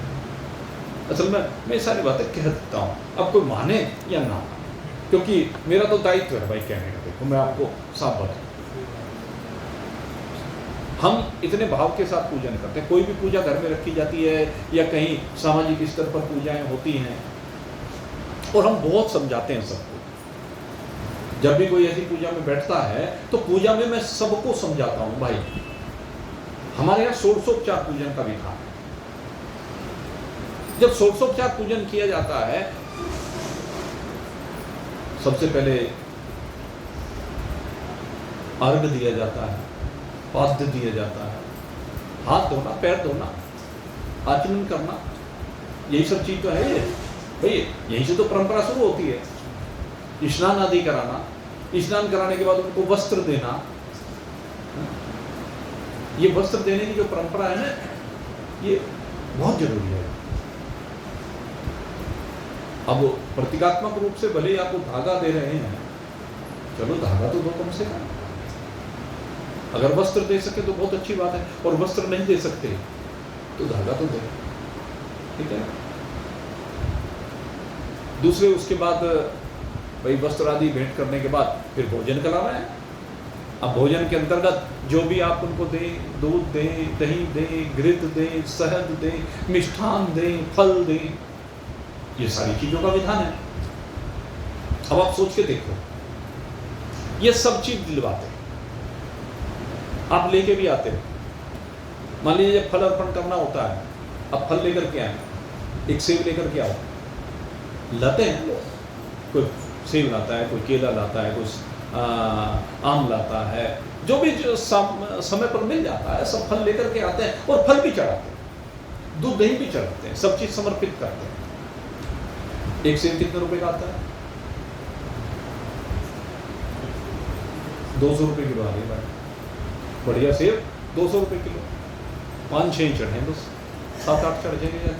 असल में मैं सारी बातें कह देता हूँ, अब कोई माने या ना माने, क्योंकि मेरा तो दायित्व है भाई कहने का। देखो मैं आपको साफ बताऊं, हम इतने भाव के साथ पूजन करते हैं। कोई भी पूजा घर में रखी जाती है या कहीं सामाजिक स्तर पर पूजाएं होती हैं, और हम बहुत समझाते हैं सबको। जब भी कोई ऐसी पूजा में बैठता है तो पूजा में मैं सबको समझाता हूं, भाई हमारे यहाँ षोडशोपचार पूजन का विधान है। जब षोडशोपचार पूजन किया जाता है, सबसे पहले अर्घ दिया जाता है, पाद्य दिया जाता है, हाथ धोना, पैर धोना, आचमन करना, यही सब चीज तो है ये भाई। यहीं से तो परंपरा शुरू होती है। स्नान आदि कराना, स्नान कराने के बाद उनको वस्त्र देना, ये वस्त्र देने की जो परंपरा है ना, ये बहुत जरूरी है। अब प्रतीकात्मक रूप से भले ही आपको धागा दे रहे हैं, चलो धागा तो दो कम से कम। अगर वस्त्र दे सके तो बहुत अच्छी बात है, और वस्त्र नहीं दे सकते तो धागा तो दे, ठीक है। दूसरे उसके बाद भाई वस्त्र आदि भेंट करने के बाद फिर भोजन कराना है। अब भोजन के अंतर्गत जो भी आप उनको दें, दूध दें, दही दें, घृत दें, शहद दें, मिष्ठान दें, फल दें, ये सारी चीजों का विधान है। अब आप सोच के देखो, ये सब चीज दिलवाते आप लेके भी आते हो। मान लीजिए फल अर्पण करना होता है, अब फल लेकर के आए, एक सेब लेकर के आओ, लाते हैं, कोई सेब लाता है, कोई केला लाता है, कोई आम लाता है, जो भी जो समय पर मिल जाता है, सब फल लेकर के आते हैं और फल भी चढ़ाते हैं, दूध दही भी चढ़ाते हैं, सब चीज समर्पित करते हैं। एक सेब कितने रुपए का आता है? 200 रुपए किलो आ गई भाई, बढ़िया सेब 200 रुपए किलो, 5-6 ही चढ़े बस, 7-8 चढ़ जाएंगे,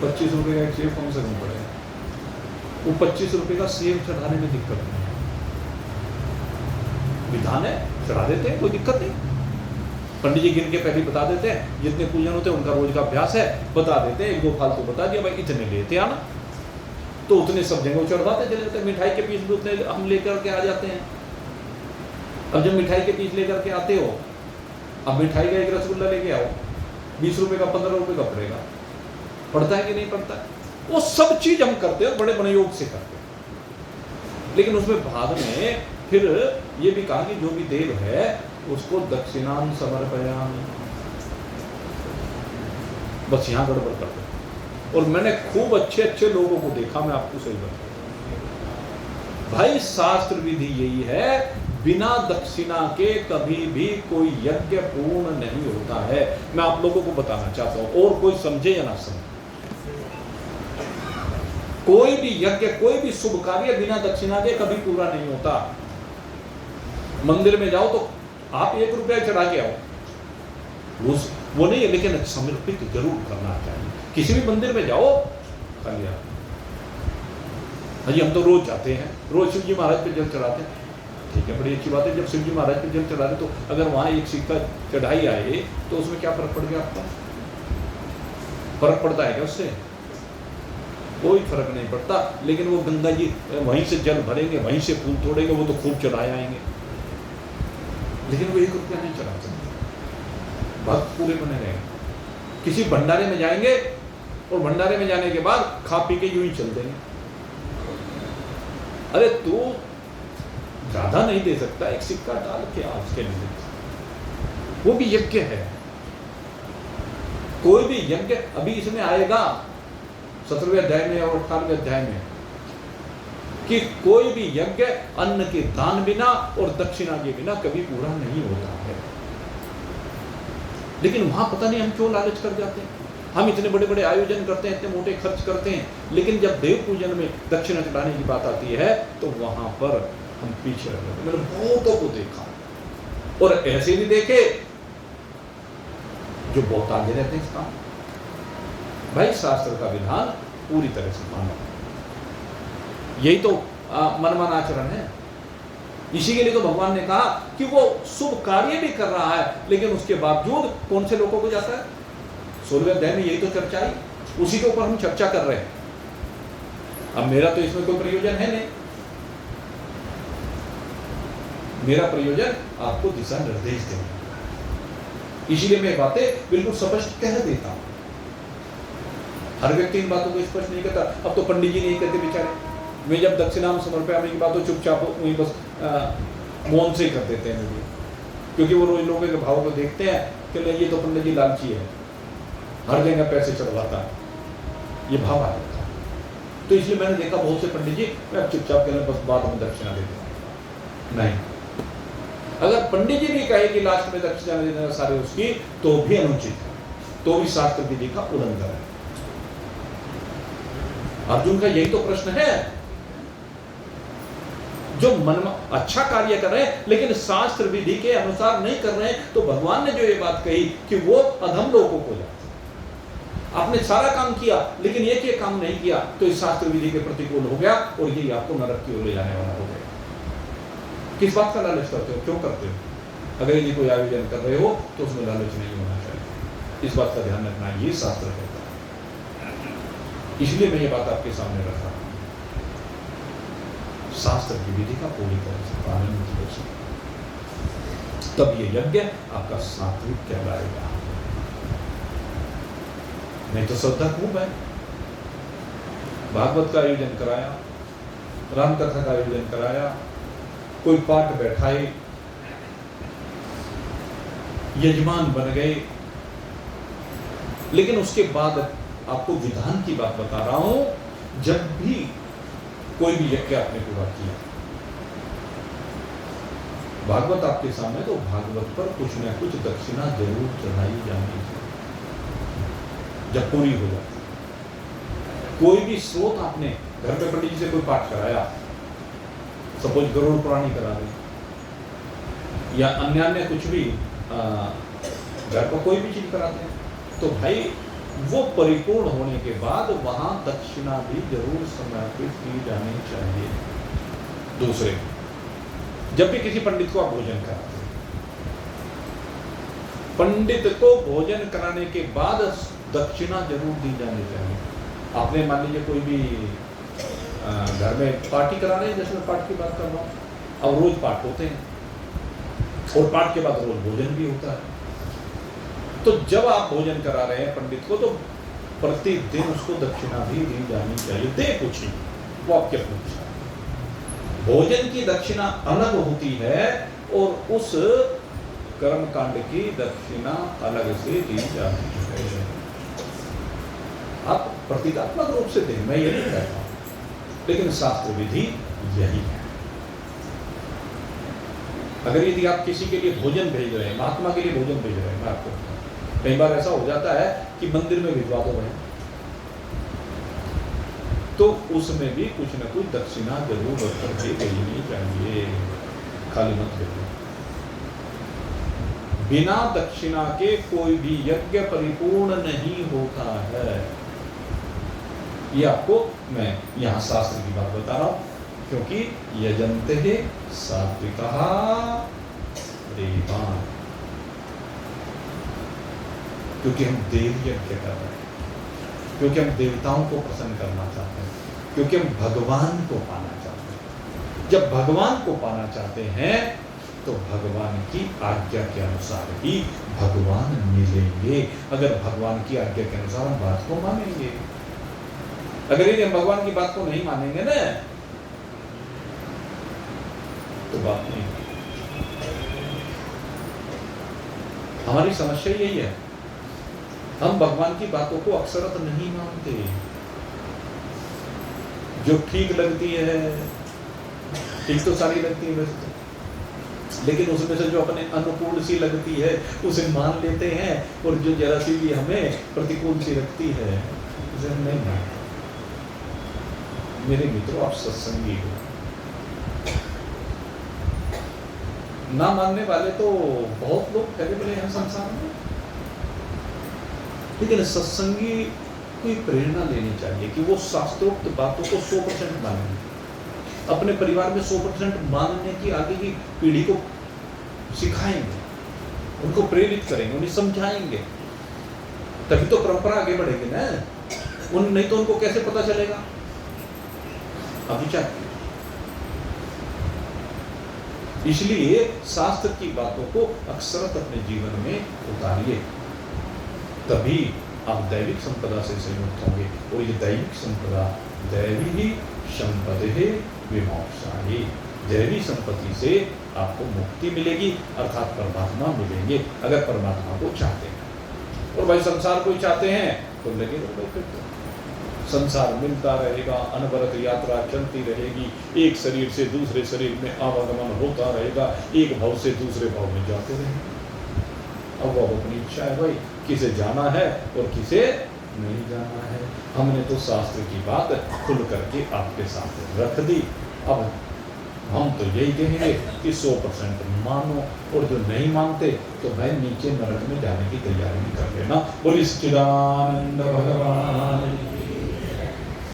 25 रुपए का एक सेब कम से कम पड़ेगा। वो 25 रुपए का सेब चढ़ाने में दिक्कत नहीं है, विधान है, चढ़ा देते हैं, कोई दिक्कत नहीं। पंडित जी गिन के पहले बता देते हैं, जितने पूजन होते हैं उनका रोज का अभ्यास है, बता देते हैं, 1-2 फालतू बता दिया, भाई इतने लेते आना, तो उतने सब जगह चढ़वाते चले जाते हैं। मिठाई के पीस भी उतने हम लेकर के आ जाते हैं। अब जब मिठाई के पीस लेकर के आते हो, अब मिठाई का एक रसगुल्ला लेके आओ, 20 रुपए का, 15 रुपए का पड़ेगा, पड़ता है कि नहीं पड़ता है? वो सब चीज हम करते हैं, बड़े मनोयोग से करते हैं। लेकिन उसमें बाद में फिर ये भी कहा कि जो भी देव है उसको दक्षिणान समर्पयामि, बस यहाँ गड़बड़ करते हैं। और मैंने खूब अच्छे अच्छे लोगों को देखा, मैं आपको सही बताऊं भाई, शास्त्र विधि यही है, बिना दक्षिणा के कभी भी कोई यज्ञ पूर्ण नहीं होता है। मैं आप लोगों को बताना चाहता हूं, और कोई समझे या ना समझे, कोई भी यज्ञ, कोई भी शुभ कार्य बिना दक्षिणा के कभी पूरा नहीं होता। मंदिर में जाओ तो आप 1 रुपया चढ़ा के आओ, वो नहीं है, लेकिन समर्पित जरूर करना चाहिए। किसी भी मंदिर में जाओ, खाली हाजी हम तो रोज जाते हैं, रोज शिव जी महाराज पे जल चढ़ाते हैं। ठीक है, बड़ी अच्छी बात है, जब शिव जी महाराज पे जल चढ़ा रहे तो अगर वहाँ एक सिक्का चढ़ाई आए तो उसमें क्या फर्क पड़ गया आपका? फर्क पड़ता है क्या उससे? कोई फर्क नहीं पड़ता। लेकिन वो गंगा जी वहीं से जल भरेंगे, वहीं से फूल तोड़ेंगे, वो तो खूब चढ़ाए आएंगे, लेकिन वो 1 रुपया नहीं चढ़ाते, भक्त पूरे बने रहेंगे। किसी भंडारे में जाएंगे और भंडारे में जाने के बाद खा पी के यूं ही चल देंगे। अरे तू ज्यादा नहीं दे सकता, एक सिक्का डाल के आज के लिए, वो भी यज्ञ है। कोई भी यज्ञ अभी इसमें आएगा 17वें अध्याय में और 18वें अध्याय में कि कोई भी यज्ञ अन्न के दान बिना और दक्षिणा के बिना कभी पूरा नहीं होता है। लेकिन वहां पता नहीं हम क्यों लालच कर जाते हैं। हम इतने बड़े बड़े आयोजन करते हैं, इतने मोटे खर्च करते हैं, लेकिन जब देव पूजन में दक्षिणा चढ़ाने की बात आती है तो वहां पर हम पीछे रह जाते हैं। मैंने बहुतों को देखा, और ऐसे भी देखे जो बहुत आगे रहते हैं इस काम। भाई शास्त्र का विधान पूरी तरह से मानो, यही तो मनमाना आचरण है। इसी के लिए तो भगवान ने कहा कि वो शुभ कार्य भी कर रहा है, लेकिन उसके बावजूद कौन से लोगों को जाता है? 16वें अध्याय में यही तो चर्चा आई, उसी के ऊपर हम चर्चा कर रहे हैं। अब मेरा तो इसमें कोई प्रयोजन है नहीं, मेरा प्रयोजन आपको दिशा निर्देश देना, इसीलिए मैं बातें बिल्कुल स्पष्ट कह देता हूं। हर व्यक्ति इन बातों को स्पष्ट नहीं करता। अब तो पंडित जी नहीं कहते बेचारे, मैं जब दक्षिणाम समर्पयामि की बात तो चुपचाप वहीं बस मौन से ही कर देते हैं मुझे, क्योंकि वो रोज लोगों के भाव को देखते हैं कि ये तो पंडित जी लालची है, हर जगह पैसे चढ़वाता है, ये भाव आ जाता है। तो इसलिए मैंने देखा बहुत से पंडित जी मैं चुपचाप कहना बस बाद में दक्षिणा दे देता। नहीं, अगर पंडित जी भी कहे कि लास्ट में दक्षिणा दे देना सारे उसकी, तो भी अनुचित है, तो भी शास्त्र विधि का उल्लंघन है। अर्जुन का यही तो प्रश्न है, जो मन में अच्छा कार्य कर रहे हैं लेकिन शास्त्र विधि के अनुसार नहीं कर रहे हैं, तो भगवान ने जो ये बात कही कि वो अधम लोगों को जाते हैं। आपने सारा काम किया लेकिन एक ये काम नहीं किया तो इस शास्त्र विधि के प्रतिकूल हो गया और ये आपको नरक की ओर ले जाने वाला हो गया। किस बात का लालच करते हो, क्यों करते हो? अगर ये कोई आयोजन कर रहे हो तो उसमें लालच नहीं होना चाहिए, इस बात का ध्यान रखना, ये शास्त्र कहता है। इसलिए मैं ये बात आपके सामने रख रहा हूं, शास्त्र की विधि का पूरी तरह से पालन हो सके, तब ये यज्ञ आपका सात्विक कहलाएगा। नहीं तो श्रद्धा खूब है, भागवत का आयोजन कराया, राम कथा का आयोजन कराया, कोई पाठ बैठाए, यजमान बन गए, लेकिन उसके बाद आपको विधान की बात बता रहा हूं, जब भी कोई भी यज्ञ आपने पूरा किया, भागवत आपके सामने, तो भागवत पर कुछ न कुछ दक्षिणा जरूर चढ़ाई जानी चाहिए जब पूरी हो जाती। कोई भी स्रोत आपने घर पे पंडित जी से कोई पाठ कराया, सपोज गरुड़ पुराण करा दें या अन्य कुछ भी घर पर कोई भी चीज कराते हैं, तो भाई वो परिपूर्ण होने के बाद वहां दक्षिणा भी जरूर समर्पित की जानी चाहिए। दूसरे, जब भी किसी पंडित को आप भोजन कराते हैं, पंडित को भोजन कराने के बाद दक्षिणा जरूर दी जानी चाहिए। आपने मान लीजिए कोई भी घर में पार्टी करा रहे हैं, जैसे मैं पाठ की बात कर रहा हूँ, अब रोज पाठ होते हैं और पाठ के बाद रोज भोजन भी होता है, तो जब आप भोजन करा रहे हैं पंडित को, तो प्रतिदिन उसको दक्षिणा भी दी जानी चाहिए। दे कुछ ही, वो आपके अपने विचार। भोजन की दक्षिणा अलग होती है और उस कर्मकांड की दक्षिणा अलग से दी जाती है। आप प्रतीकात्मक रूप से दें, मैं ये नहीं कहता, लेकिन शास्त्र विधि यही है। अगर यदि आप किसी के लिए भोजन भेज रहे हैं, महात्मा के लिए भोजन भेज रहे हैं, मैं आपको कई बार ऐसा हो जाता है कि मंदिर में भिजवा दो भाई, तो उसमें भी कुछ न कुछ दक्षिणा जरूर रख करके देनी चाहिए, खाली मत भेजो। बिना दक्षिणा के कोई भी यज्ञ परिपूर्ण नहीं होता है। ये आपको मैं यहाँ शास्त्र की बात बता रहा हूँ, क्योंकि यजन्ते सात्विकः देवान्, क्योंकि हम देव यज्ञ कर रहे हैं, क्योंकि हम देवताओं को प्रसन्न करना चाहते हैं, क्योंकि हम भगवान को पाना चाहते हैं। जब भगवान को पाना चाहते हैं तो भगवान की आज्ञा के अनुसार ही भगवान मिलेंगे। अगर भगवान की आज्ञा के अनुसार हम बात को मानेंगे, अगर यदि हम भगवान की बात को नहीं मानेंगे ना तो बात नहीं। हमारी समस्या यही है, हम भगवान की बातों को अक्सरत नहीं मानते। जो ठीक लगती है, ठीक तो सारी लगती है वैसे तो, लेकिन उसमें से जो अपने अनुकूल सी लगती है उसे मान लेते हैं, और जो जरा सी भी हमें प्रतिकूल सी लगती है उसे हम नहीं मानते। मेरे मित्रों, आप सत्संगी हो, ना मानने वाले तो बहुत लोग खड़े बड़े हैं संसार में, लेकिन सत्संगी कोई प्रेरणा लेनी चाहिए कि वो शास्त्रोक्त बातों को 100% मानेंगे, अपने परिवार में 100% मानने की आगे की पीढ़ी को सिखाएंगे, उनको प्रेरित करेंगे, उन्हें समझाएंगे, तभी तो परंपरा आगे बढ़ेगी ना। नहीं तो उनको कैसे पता चलेगा। अब विचार, इसलिए शास्त्र की बातों को अक्सरत अपने जीवन में उतारिए, तभी आप दैविक संपदा से संयुक्त होंगे। और ये दैविक संपदा दैवी संपदे विमोक्षाय, दैवी संपत्ति से आपको मुक्ति मिलेगी, अर्थात परमात्मा मिलेंगे, अगर परमात्मा को चाहते हैं। और भाई संसार को चाहते हैं तो लगे रहो भाई, फिर तो संसार मिलता रहेगा, अनवरत यात्रा चलती रहेगी, एक शरीर से दूसरे शरीर में आवागमन होता रहेगा, एक भाव से दूसरे भाव में जाते रहेंगे। अब वो अपनी इच्छा है भाई, किसे जाना है और किसे नहीं जाना है। हमने तो शास्त्र की बात खुल करके आपके साथ रख दी। अब हम तो यही कहेंगे कि 100% मानो, और जो नहीं मानते तो भाई नीचे नरक में जाने की तैयारी कर लेना। बोलिए सच्चिदानंद भगवान।